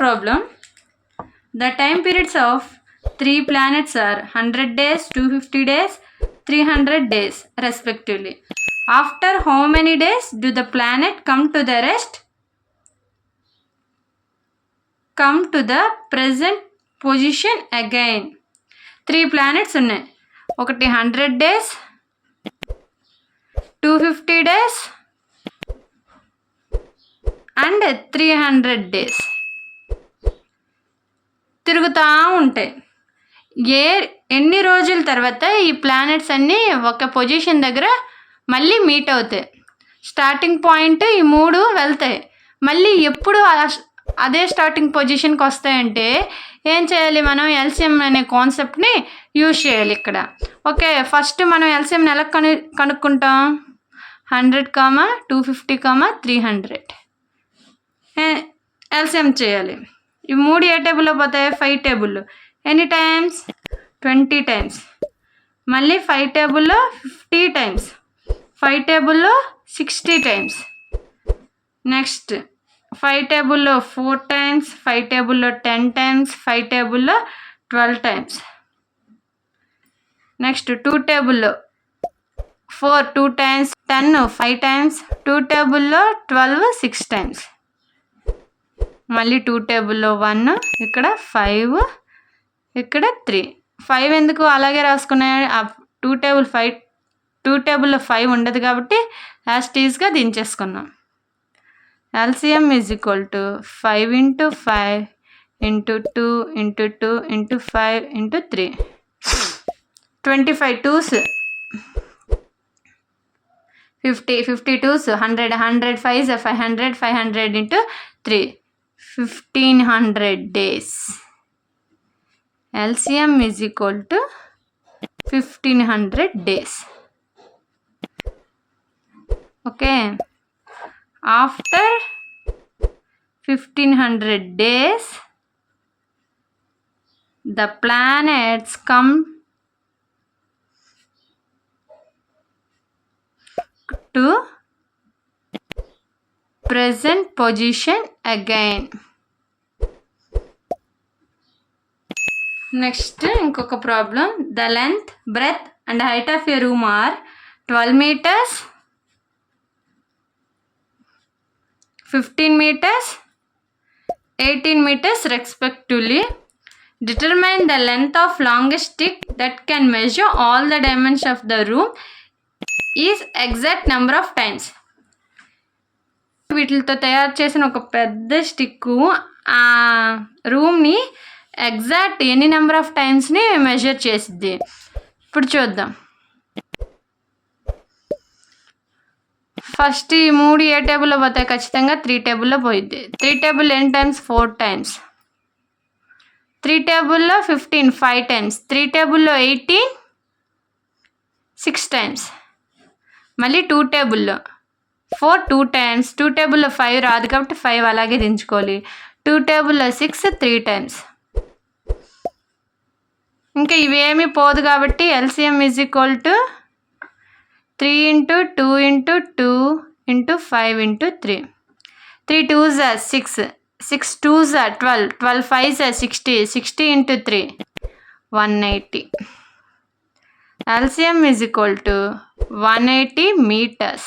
problem. The time periods of 3 planets are 100 days, 250 days, 300 days respectively. After how many days do the planet come to the present position again? 3 planets ఉన్నాయి. ఒకటి 100 days, 250 days and 300 days తిరుగుతూ ఉంటాయి. ఎన్ని రోజుల తర్వాత ఈ planets అన్నీ ఒక పొజిషన్ దగ్గర మళ్ళీ మీట్ అవుతాయి. స్టార్టింగ్ పాయింట్ ఈ 3 వెళ్తాయి. మళ్ళీ ఎప్పుడు అదే స్టార్టింగ్ పొజిషన్కి వస్తాయంటే ఏం చేయాలి, మనం ఎల్సిఎం అనే కాన్సెప్ట్ని యూజ్ చేయాలి ఇక్కడ. ఓకే, ఫస్ట్ మనం ఎల్సిఎంని ఎలా కనుక్కుంటాం? 100, 250, 300 ఎల్సిఎం చేయాలి. ఈ 3 ఏ టేబుల్లో పోతాయి? 5 టేబుల్లో. ఎన్ని టైమ్స్? 20 టైమ్స్. మళ్ళీ 5 టేబుల్లో 50 టైమ్స్, 5 టేబుల్లో 60 టైమ్స్. నెక్స్ట్ 5 టేబుల్లో 4 టైమ్స్, 5 టేబుల్లో 10 టైమ్స్, 5 టేబుల్లో 12 టైమ్స్. నెక్స్ట్ 2 టేబుల్లో 4 2 టైమ్స్, 10 5 టైమ్స్, 2 టేబుల్లో 12 6 టైమ్స్. మళ్ళీ 2 టేబుల్లో 1, ఇక్కడ 5, ఇక్కడ 3. 5 ఎందుకు అలాగే రాసుకున్నాయి? 2 టేబుల్లో 5 ఉండదు కాబట్టి as టీజ్గా దించేసుకున్నాం. LCM is equal to 5 into 5 into 2 into 2 into 5 into 3. 25 2s 50, 50 2s 100, 100 5s 500, 500 into 3, 1500 days. LCM is equal to 1500 days. Okay. After 1500 days, the planets come to present position again. Next, ఇంకొక problem. The length, breadth and height of a room are 12 meters, 15 meters, 18 meters respectively. Determine the length of longest stick that can measure all the dimensions of the room is exact number of times. వీటితో తయారు చేసిన ఒక పెద్ద stick ఆ రూమ్ని exact ఎన్ని number of టైమ్స్ని measure చేసిద్ది. ఇప్పుడు చూద్దాం. ఫస్ట్ ఈ 3 ఏ టేబుల్లో పోతాయి? ఖచ్చితంగా 3 టేబుల్లో పోయిద్ది. 3 టేబుల్ ఎన్ని టైమ్స్? 4 టైమ్స్. 3 టేబుల్లో 15 5 టైమ్స్. 3 టేబుల్లో 18 6 టైమ్స్. మళ్ళీ 2 టేబుల్లో 4 2 టైమ్స్. 2 టేబుల్లో 5 రాదు కాబట్టి 5 అలాగే దించుకోవాలి. 2 టేబుల్లో 6 3 టైమ్స్. ఇంకా ఇవేమీ పోదు కాబట్టి LCM is equal to 3 into 2 into 2 into 5 into 3. 3 2s are 6, 6 2s are 12, 12 5s are 60, 60 into 3 180. LCM is equal to 180 meters.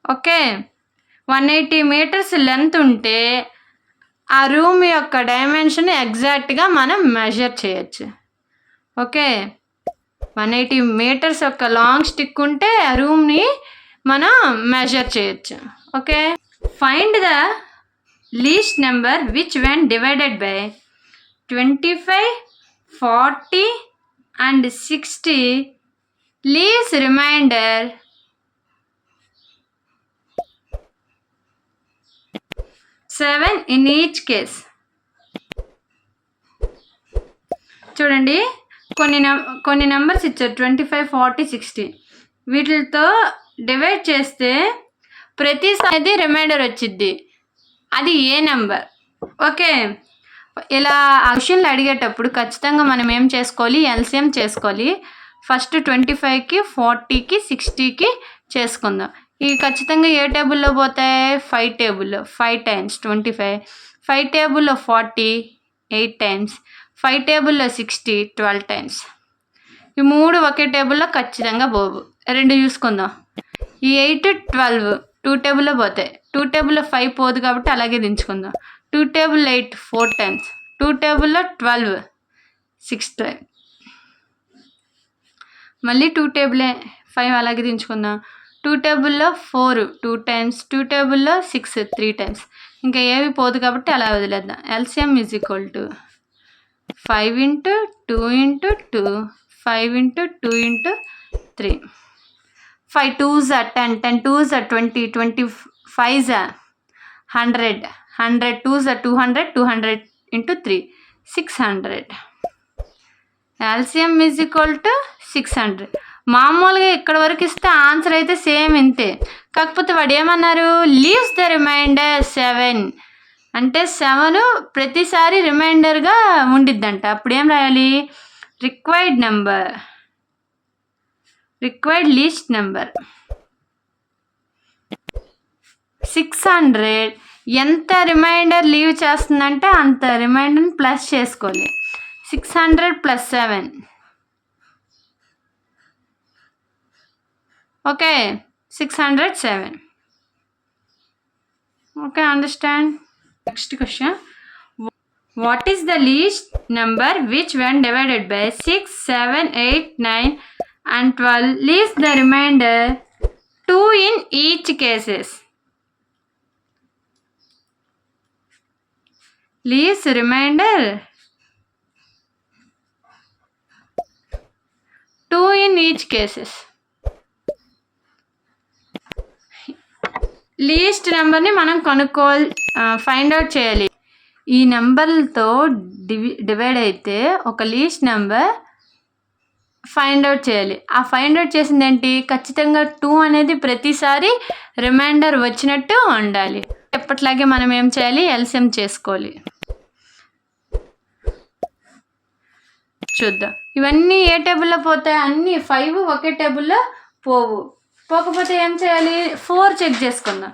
Okay, 180 metres length ఉంటే ఆ రూమ్ యొక్క డైమెన్షన్ ఎగ్జాక్ట్గా మనం మెజర్ చేయొచ్చు. ఓకే, 180 మీటర్స్ యొక్క లాంగ్ స్టిక్ ఉంటే ఆ రూమ్ని మనం మెజర్ చేయొచ్చు. Okay, find the least number which when divided by 25, 40 and 60 leaves remainder 7 in each case. చూడండి, కొన్ని నెంబర్స్ ఇచ్చారు 25, 40, 60. వీటితో డివైడ్ చేస్తే ప్రతిసారి రిమైండర్ వచ్చిద్ది. అది ఏ నెంబర్? ఓకే, ఇలా క్వశ్చన్లు అడిగేటప్పుడు ఖచ్చితంగా మనం ఏం చేసుకోవాలి? LCM చేసుకోవాలి. ఫస్ట్ 25కి 40కి 60కి చేసుకుందాం. ఇవి ఖచ్చితంగా ఏ టేబుల్లో పోతాయి? 5 టేబుల్లో. 5 టైమ్స్ 25, 5 టేబుల్లో 40, 8 టైమ్స్, 5 టేబుల్లో 60, 12 టైమ్స్. ఈ 3 ఒకే టేబుల్లో ఖచ్చితంగా పోవు. 2 చూసుకుందాం. ఈ 8, 12 2 టేబుల్లో పోతాయి. 2 టేబుల్లో 5 పోదు కాబట్టి అలాగే దించుకుందాం. 2 టేబుల్లో 8 4 టైమ్స్, 2 టేబుల్లో 12 6 టైమ్స్. మళ్ళీ 2 టేబులే 5 అలాగే దించుకుందాం. 2 టేబుల్లో 4 2 టైమ్స్, 2 టేబుల్లో 6 3 టైమ్స్. ఇంకా ఏవి పోదు కాబట్టి అలా వదిలేద్దాం. LCM is equal to 5 into 2 into 2, 5 into 2 into 3. 5 2s are 10, 10 2s are 20, 25s are 100, 100 2s are 200, 200 into 3 600. LCM is equal to 600. మామూలుగా ఇక్కడ వరకు ఇస్తే ఆన్సర్ అయితే సేమ్ ఇంతే. కాకపోతే వాడు ఏమన్నారు? లీవ్స్ ద రిమైండర్ 7 అంటే 7 ప్రతిసారి రిమైండర్గా ఉండిద్దంట. అప్పుడు ఏం రాయాలి? Required number, required least number 600. ఎంత రిమైండర్ లీవ్ చేస్తుందంటే అంత రిమైండర్ని ప్లస్ చేసుకోవాలి. 600 + 7. Okay, 607. Okay, understand. Next question. What is the least number which when divided by 6, 7, 8, 9 and 12 leaves the remainder 2 in each cases? Leaves remainder 2 in each cases. Least నెంబర్ని మనం find out చేయాలి. ఈ నెంబర్లతో divide అయితే ఒక least number find out చేయాలి. ఆ find out చేసింది ఏంటి? ఖచ్చితంగా 2 అనేది ప్రతిసారి రిమైండర్ వచ్చినట్టు ఉండాలి. ఎప్పట్లాగే మనం ఏం చేయాలి? ఎల్సిఎం చేసుకోవాలి. చూద్దాం. ఇవన్నీ ఏ టేబుల్లో పోతాయి? అన్నీ 5 ఒకే టేబుల్లో పోకపోతే ఏం చేయాలి? 4 చెక్ చేసుకుందాం.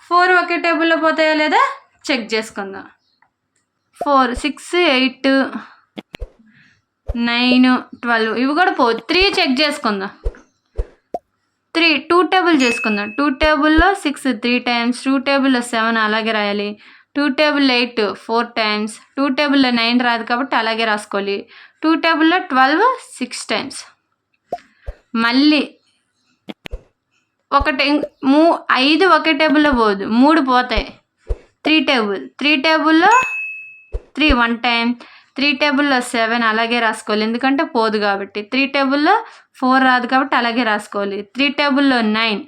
4 ఒకే టేబుల్లో పోతాయా లేదా చెక్ చేసుకుందాం. 4 6 8 9 12 ఇవి కూడా 3 చెక్ చేసుకుందాం. 3 2 టేబుల్ చేసుకుందాం. 2 టేబుల్లో 6 3 టైమ్స్, 2 టేబుల్లో 7 అలాగే రాయాలి. 2 టేబుల్లో 8 4 టైమ్స్, 2 టేబుల్లో 9 రాదు కాబట్టి అలాగే రాసుకోవాలి. 2 టేబుల్లో 12 6 టైమ్స్. మళ్ళీ 5 ఒకే టేబుల్లో పోదు, 3 పోతాయి. 3 టేబుల్లో 3 1 టైం, 3 టేబుల్లో 7 అలాగే రాసుకోవాలి ఎందుకంటే పోదు కాబట్టి. 3 టేబుల్లో 4 రాదు కాబట్టి అలాగే రాసుకోవాలి. 3 టేబుల్లో 9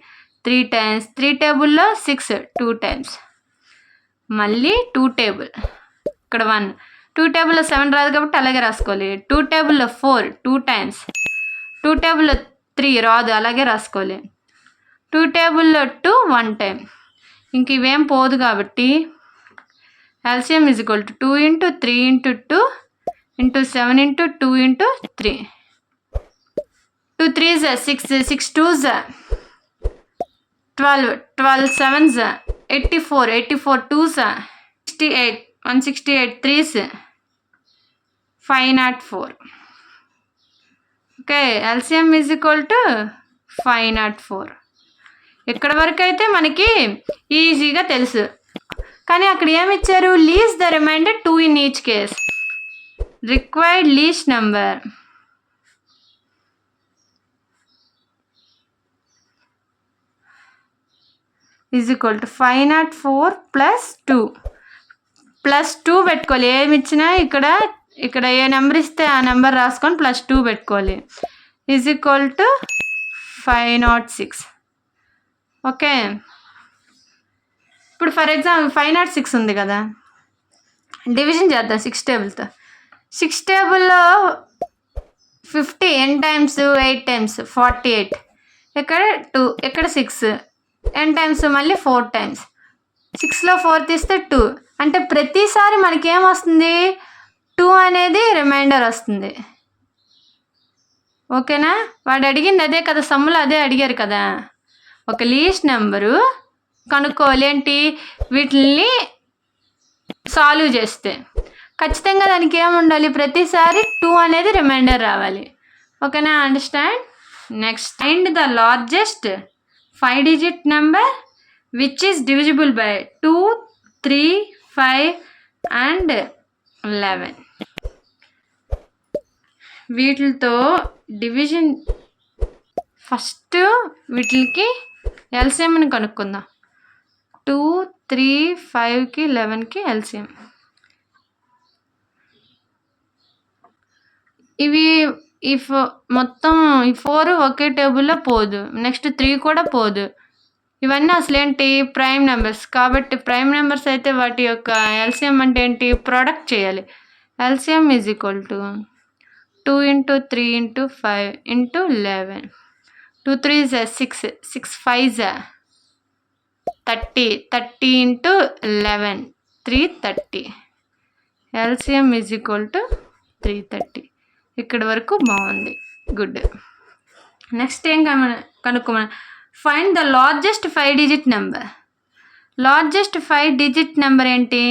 3 టైమ్స్, 3 టేబుల్లో 6 2 టైమ్స్. మళ్ళీ 2 టేబుల్ ఇక్కడ 1, 2 టేబుల్లో 7 రాదు కాబట్టి అలాగే రాసుకోవాలి. 2 టేబుల్లో 4 2 టైమ్స్, 2 టేబుల్లో 3 రాదు అలాగే రాసుకోవాలి. 2 టేబుల్లో 2 1 టైం. ఇంక ఇవేం పోదు కాబట్టి LCM is equal to 2 into 3 into 2 into 7 into 2 into 3. 2 3s 6, 6 2s 12, 12 7s 84, 84 2s 68, 168 3s 504. Okay, LCM is equal to 504. ఇక్కడ వరకు అయితే మనకి ఈజీగా తెలుసు. కానీ అక్కడ ఏమి ఇచ్చారు? Leaves the remainder 2 in each case. Required least number is equal to 504 plus 2 పెట్టుకోవాలి. ఏమి ఇచ్చినా ఇక్కడ ఏ నెంబర్ ఇస్తే ఆ నెంబర్ రాసుకొని +2 పెట్టుకోవాలి. Is equal to 506. ఓకే, ఇప్పుడు ఫర్ ఎగ్జాంపుల్ 506 ఉంది కదా, డివిజన్ చేద్దాం 6 టేబుల్తో. 6 టేబుల్లో 50 n టైమ్స్ 8 టైమ్స్ 48. ఇక్కడ 2, ఇక్కడ 6 n టైమ్స్ మళ్ళీ 4 టైమ్స్. 6లో 4 తీస్తే 2 అంటే ప్రతిసారి మనకేం వస్తుంది? 2 అనేది రిమైండర్ వస్తుంది. ఓకేనా? వాడు అడిగింది అదే కదా, సమ్ములో అదే అడిగారు కదా. ఒక లీస్ట్ నెంబరు కనుక్కోవాలి. ఏంటి? వీటిని సాల్వ్ చేస్తే ఖచ్చితంగా దానికి ఏముండాలి? ప్రతిసారి 2 అనేది రిమైండర్ రావాలి. ఓకేనా? Understand? Next, find the largest 5 digit number which is divisible by 2, 3, 5 and 11. వీటితో డివిజన్ ఫస్ట్ వీటికి ఎల్సిఎంని కనుక్కుందాం. 2, 3, 5కి 11కి ఎల్సిఎం. ఇవి మొత్తం ఈ 4 ఒకే టేబుల్లో పోదు. నెక్స్ట్ 3 కూడా పోదు. ఇవన్నీ అసలేంటి? Prime numbers. కాబట్టి ప్రైమ్ నెంబర్స్ అయితే వాటి యొక్క ఎల్సిఎం అంటే ఏంటి? ప్రోడక్ట్ చేయాలి. LCM is equal to 2 × 3 × 5 × 11. 2 3s 6, 6 5s 30, 30 × 11, 330. LCM is equal to 330. ఇక్కడి వరకు బాగుంది. గుడ్. నెక్స్ట్ ఏం కనుక్కోమని? Find the largest 5 digit number. Largest 5 digit number ఏంటి?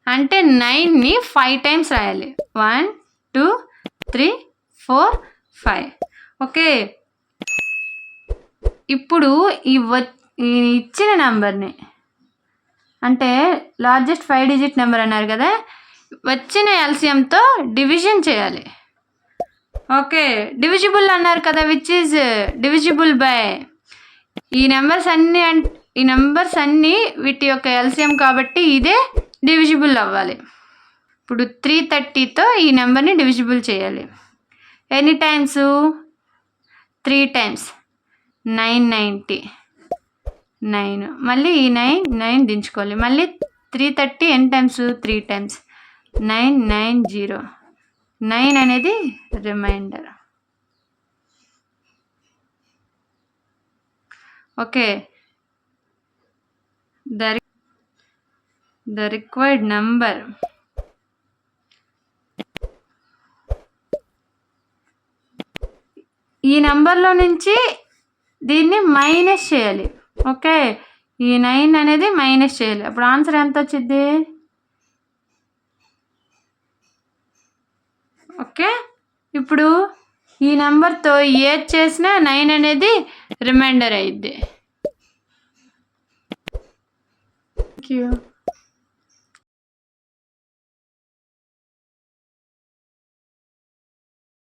అంటే 9ని 5 టైమ్స్ రాయాలి. 1 2 3 4 5. ఓకే. ఇప్పుడు ఈ ఇచ్చిన నెంబర్ని, అంటే లార్జెస్ట్ 5 డిజిట్ నెంబర్ అన్నారు కదా, వచ్చిన ఎల్సిఎంతో డివిజన్ చేయాలి. ఓకే. డివిజిబుల్ అన్నారు కదా, విచ్ ఈజ్ డివిజిబుల్ బై. ఈ నెంబర్స్ అన్నీ వీటి యొక్క ఎల్సిఎం కాబట్టి ఇదే డివిజిబుల్ అవ్వాలి. ఇప్పుడు 330తో ఈ నెంబర్ని డివిజిబుల్ చేయాలి. ఎన్ని టైమ్స్? 3 టైమ్స్. 990. 9. మళ్ళీ ఈ 9 దించుకోవాలి. మళ్ళీ 330 ఎన్ని టైమ్స్? 3 టైమ్స్. 990. 9 అనేది remainder. Okay. The required number ఈ నెంబర్లో నుంచి దీన్ని మైనస్ చేయాలి. ఓకే. ఈ 9 అనేది మైనస్ చేయాలి. అప్పుడు ఆన్సర్ ఎంత వచ్చింది? ఓకే. ఇప్పుడు ఈ నెంబర్తో ఏది చేసినా 9 అనేది రిమైండర్ అయ్యిద్ది. Thank you.